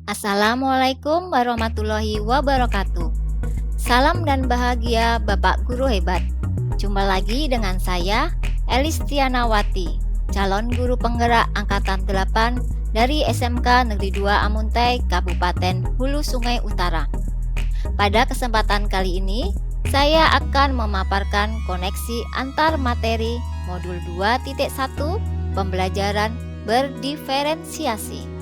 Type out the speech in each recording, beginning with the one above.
Assalamualaikum warahmatullahi wabarakatuh. Salam dan bahagia Bapak Guru hebat. Jumpa lagi dengan saya, Elis Tianawati, calon guru penggerak Angkatan 8 dari SMK Negeri 2 Amuntai, Kabupaten Hulu Sungai Utara. Pada kesempatan kali ini, saya akan memaparkan koneksi antar materi modul 2.1 pembelajaran berdiferensiasi.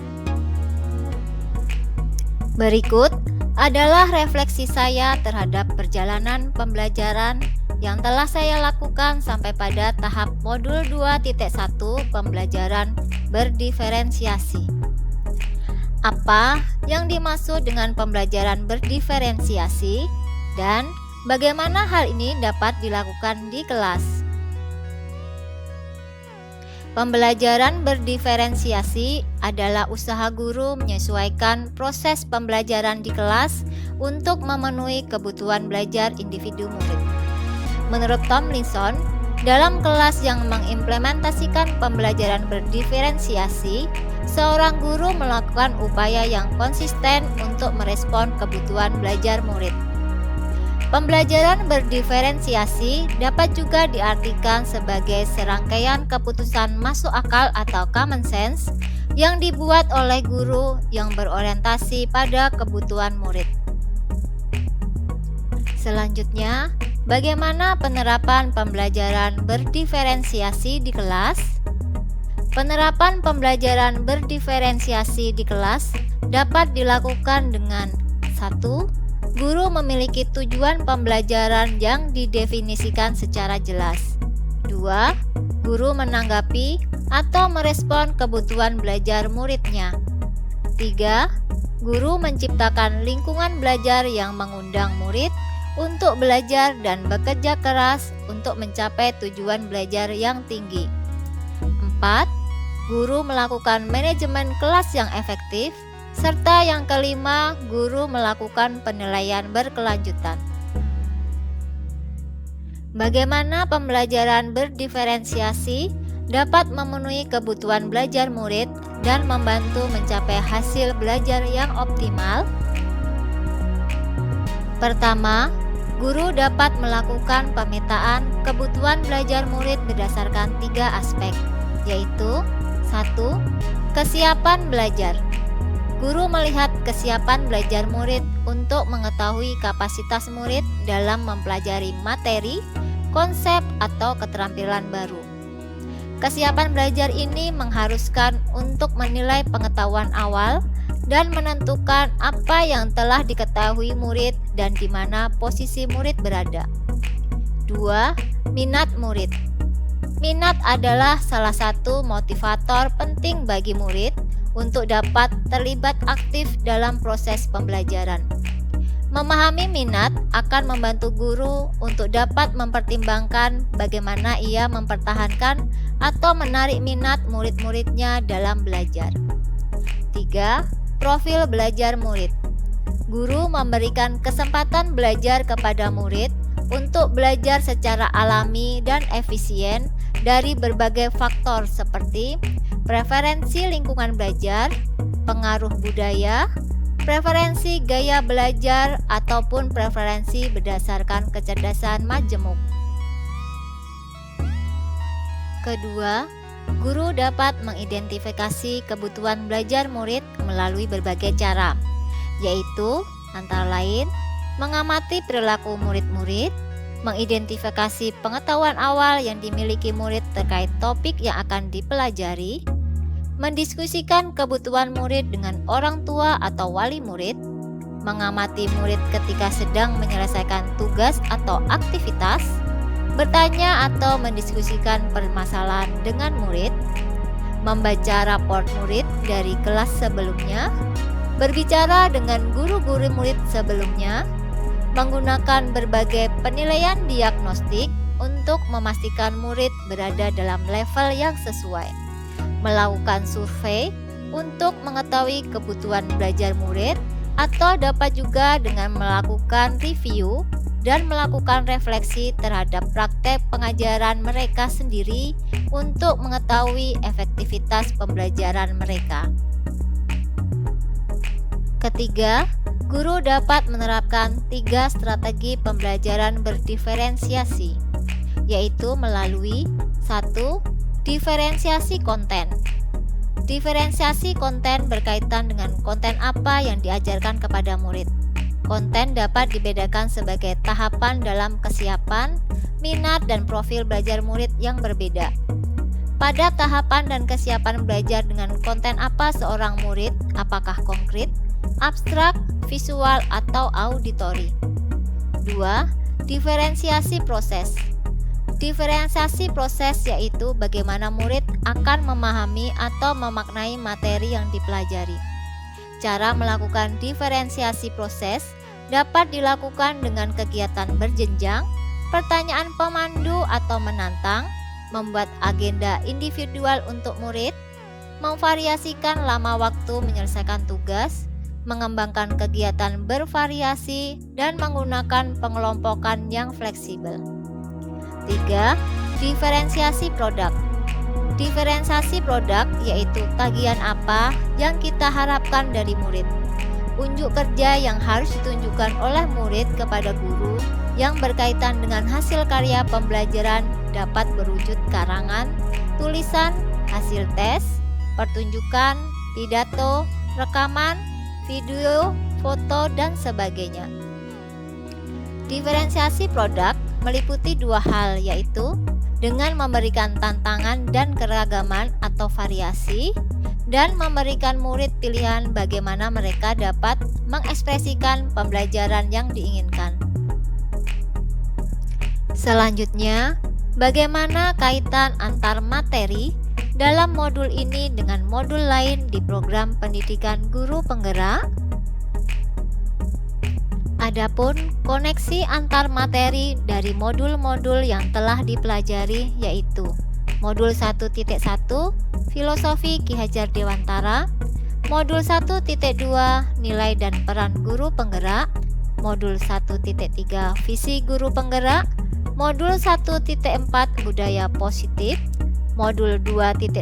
Berikut adalah refleksi saya terhadap perjalanan pembelajaran yang telah saya lakukan sampai pada tahap modul 2.1 pembelajaran berdiferensiasi. Apa yang dimaksud dengan pembelajaran berdiferensiasi dan bagaimana hal ini dapat dilakukan di kelas? Pembelajaran berdiferensiasi adalah usaha guru menyesuaikan proses pembelajaran di kelas untuk memenuhi kebutuhan belajar individu murid. Menurut Tomlinson, dalam kelas yang mengimplementasikan pembelajaran berdiferensiasi, seorang guru melakukan upaya yang konsisten untuk merespon kebutuhan belajar murid. Pembelajaran berdiferensiasi dapat juga diartikan sebagai serangkaian keputusan masuk akal atau common sense yang dibuat oleh guru yang berorientasi pada kebutuhan murid. Selanjutnya, bagaimana penerapan pembelajaran berdiferensiasi di kelas? Penerapan pembelajaran berdiferensiasi di kelas dapat dilakukan dengan 1. Guru memiliki tujuan pembelajaran yang didefinisikan secara jelas. 2. Guru menanggapi atau merespon kebutuhan belajar muridnya. 3. Guru menciptakan lingkungan belajar yang mengundang murid untuk belajar dan bekerja keras untuk mencapai tujuan belajar yang tinggi. 4. Guru melakukan manajemen kelas yang efektif. Serta yang kelima, guru melakukan penilaian berkelanjutan. Bagaimana pembelajaran berdiferensiasi dapat memenuhi kebutuhan belajar murid dan membantu mencapai hasil belajar yang optimal? Pertama, guru dapat melakukan pemetaan kebutuhan belajar murid berdasarkan 3 aspek, yaitu 1. Kesiapan belajar. Guru melihat kesiapan belajar murid untuk mengetahui kapasitas murid dalam mempelajari materi, konsep, atau keterampilan baru. Kesiapan belajar ini mengharuskan untuk menilai pengetahuan awal dan menentukan apa yang telah diketahui murid dan di mana posisi murid berada. 2. Minat murid. Minat adalah salah satu motivator penting bagi murid untuk dapat terlibat aktif dalam proses pembelajaran. Memahami minat akan membantu guru untuk dapat mempertimbangkan bagaimana ia mempertahankan atau menarik minat murid-muridnya dalam belajar. 3. Profil belajar murid. Guru memberikan kesempatan belajar kepada murid untuk belajar secara alami dan efisien dari berbagai faktor seperti preferensi lingkungan belajar, pengaruh budaya, preferensi gaya belajar, ataupun preferensi berdasarkan kecerdasan majemuk. Kedua, guru dapat mengidentifikasi kebutuhan belajar murid melalui berbagai cara, yaitu antara lain mengamati perilaku murid-murid, mengidentifikasi pengetahuan awal yang dimiliki murid terkait topik yang akan dipelajari, mendiskusikan kebutuhan murid dengan orang tua atau wali murid, mengamati murid ketika sedang menyelesaikan tugas atau aktivitas, bertanya atau mendiskusikan permasalahan dengan murid, membaca raport murid dari kelas sebelumnya, berbicara dengan guru-guru murid sebelumnya, menggunakan berbagai penilaian diagnostik untuk memastikan murid berada dalam level yang sesuai, melakukan survei untuk mengetahui kebutuhan belajar murid, atau dapat juga dengan melakukan review dan melakukan refleksi terhadap praktek pengajaran mereka sendiri untuk mengetahui efektivitas pembelajaran mereka. Ketiga, guru dapat menerapkan 3 strategi pembelajaran berdiferensiasi, yaitu melalui 1. Diferensiasi konten. Diferensiasi konten berkaitan dengan konten apa yang diajarkan kepada murid. Konten dapat dibedakan sebagai tahapan dalam kesiapan, minat, dan profil belajar murid yang berbeda. Pada tahapan dan kesiapan belajar dengan konten apa seorang murid, apakah konkret, abstrak, visual, atau auditori. 2. Diferensiasi proses. Diferensiasi proses yaitu bagaimana murid akan memahami atau memaknai materi yang dipelajari. Cara melakukan diferensiasi proses dapat dilakukan dengan kegiatan berjenjang, pertanyaan pemandu atau menantang, membuat agenda individual untuk murid, memvariasikan lama waktu menyelesaikan tugas, mengembangkan kegiatan bervariasi, dan menggunakan pengelompokan yang fleksibel. 3. Diferensiasi produk. Diferensiasi produk yaitu tagihan apa yang kita harapkan dari murid. Unjuk kerja yang harus ditunjukkan oleh murid kepada guru yang berkaitan dengan hasil karya pembelajaran dapat berwujud karangan, tulisan, hasil tes, pertunjukan, pidato, rekaman, video, foto, dan sebagainya. Diferensiasi produk meliputi 2 hal, yaitu dengan memberikan tantangan dan keragaman atau variasi, dan memberikan murid pilihan bagaimana mereka dapat mengekspresikan pembelajaran yang diinginkan. Selanjutnya, bagaimana kaitan antar materi dalam modul ini dengan modul lain di program pendidikan guru penggerak? Adapun koneksi antar materi dari modul-modul yang telah dipelajari yaitu Modul 1.1 Filosofi Ki Hajar Dewantara, Modul 1.2 Nilai dan Peran Guru Penggerak, Modul 1.3 Visi Guru Penggerak, Modul 1.4 Budaya Positif, Modul 2.1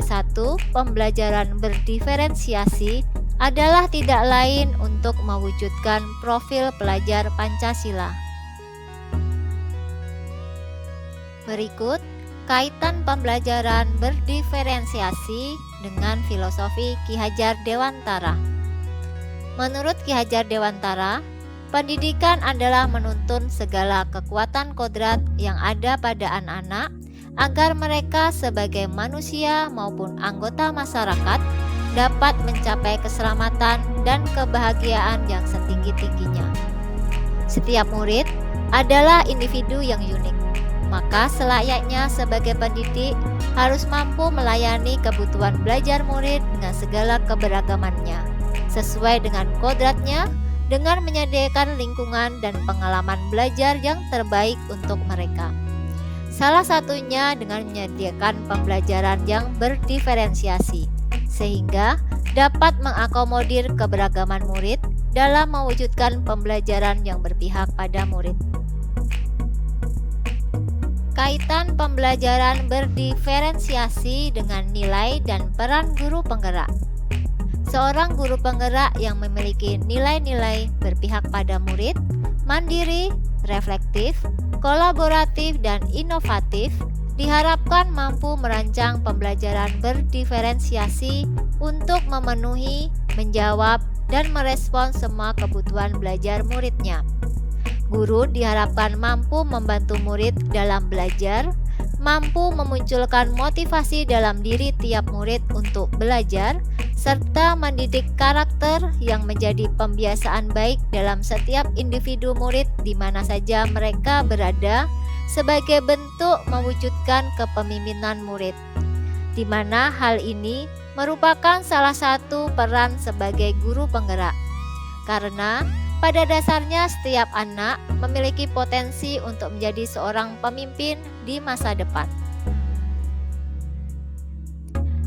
Pembelajaran Berdiferensiasi adalah tidak lain untuk mewujudkan profil pelajar Pancasila. Berikut kaitan pembelajaran berdiferensiasi dengan filosofi Ki Hajar Dewantara. Menurut Ki Hajar Dewantara, pendidikan adalah menuntun segala kekuatan kodrat yang ada pada anak-anak agar mereka sebagai manusia maupun anggota masyarakat dapat mencapai keselamatan dan kebahagiaan yang setinggi-tingginya. Setiap murid adalah individu yang unik, maka selayaknya sebagai pendidik harus mampu melayani kebutuhan belajar murid dengan segala keberagamannya, sesuai dengan kodratnya, dengan menyediakan lingkungan dan pengalaman belajar yang terbaik untuk mereka. Salah satunya dengan menyediakan pembelajaran yang berdiferensiasi, sehingga dapat mengakomodir keberagaman murid dalam mewujudkan pembelajaran yang berpihak pada murid. Kaitan pembelajaran berdiferensiasi dengan nilai dan peran guru penggerak. Seorang guru penggerak yang memiliki nilai-nilai berpihak pada murid, mandiri, reflektif, kolaboratif, dan inovatif diharapkan mampu merancang pembelajaran berdiferensiasi untuk memenuhi, menjawab, dan merespon semua kebutuhan belajar muridnya. Guru diharapkan mampu membantu murid dalam belajar, mampu memunculkan motivasi dalam diri tiap murid untuk belajar, serta mendidik karakter yang menjadi pembiasaan baik dalam setiap individu murid di mana saja mereka berada, sebagai bentuk mewujudkan kepemimpinan murid, di mana hal ini merupakan salah satu peran sebagai guru penggerak, karena pada dasarnya setiap anak memiliki potensi untuk menjadi seorang pemimpin di masa depan.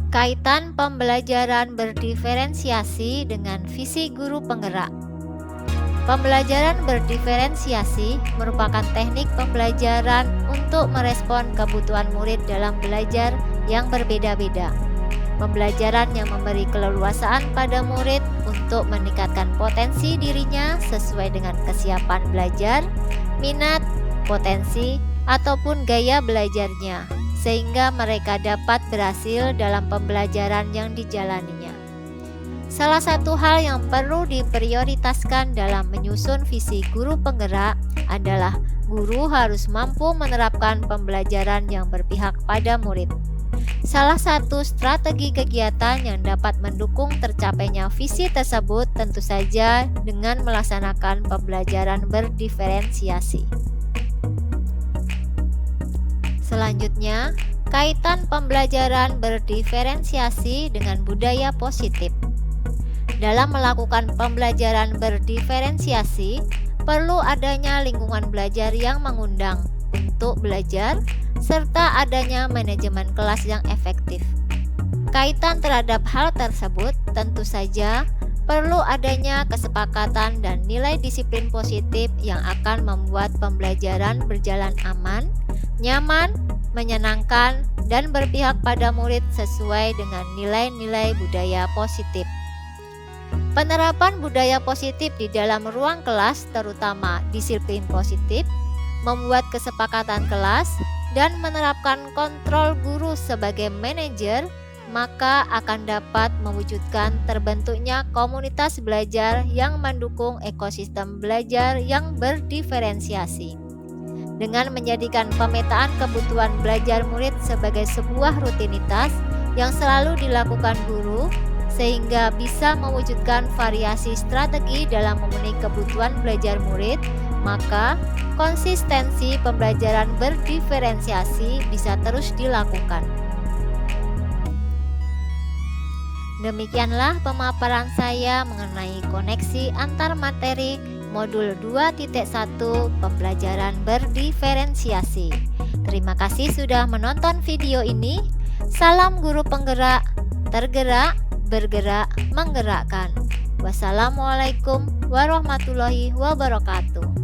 Kaitan pembelajaran berdiferensiasi dengan visi guru penggerak. Pembelajaran berdiferensiasi merupakan teknik pembelajaran untuk merespon kebutuhan murid dalam belajar yang berbeda-beda. pembelajaran yang memberi keleluasaan pada murid untuk meningkatkan potensi dirinya sesuai dengan kesiapan belajar, minat, potensi, ataupun gaya belajarnya, sehingga mereka dapat berhasil dalam pembelajaran yang dijalaninya. Salah satu hal yang perlu diprioritaskan dalam menyusun visi guru penggerak adalah guru harus mampu menerapkan pembelajaran yang berpihak pada murid. Salah satu strategi kegiatan yang dapat mendukung tercapainya visi tersebut tentu saja dengan melaksanakan pembelajaran berdiferensiasi. Selanjutnya, kaitan pembelajaran berdiferensiasi dengan budaya positif. Dalam melakukan pembelajaran berdiferensiasi, perlu adanya lingkungan belajar yang mengundang untuk belajar, serta adanya manajemen kelas yang efektif. Kaitan terhadap hal tersebut tentu saja perlu adanya kesepakatan dan nilai disiplin positif yang akan membuat pembelajaran berjalan aman, nyaman, menyenangkan, dan berpihak pada murid sesuai dengan nilai-nilai budaya positif. Penerapan budaya positif di dalam ruang kelas, terutama disiplin positif, membuat kesepakatan kelas, dan menerapkan kontrol guru sebagai manajer, maka akan dapat mewujudkan terbentuknya komunitas belajar yang mendukung ekosistem belajar yang berdiferensiasi. Dengan menjadikan pemetaan kebutuhan belajar murid sebagai sebuah rutinitas yang selalu dilakukan guru, sehingga bisa mewujudkan variasi strategi dalam memenuhi kebutuhan belajar murid, maka konsistensi pembelajaran berdiferensiasi bisa terus dilakukan. Demikianlah pemaparan saya mengenai koneksi antar materi modul 2.1 pembelajaran berdiferensiasi. Terima kasih sudah menonton video ini. Salam guru penggerak, tergerak, bergerak, menggerakkan. Wassalamualaikum warahmatullahi wabarakatuh.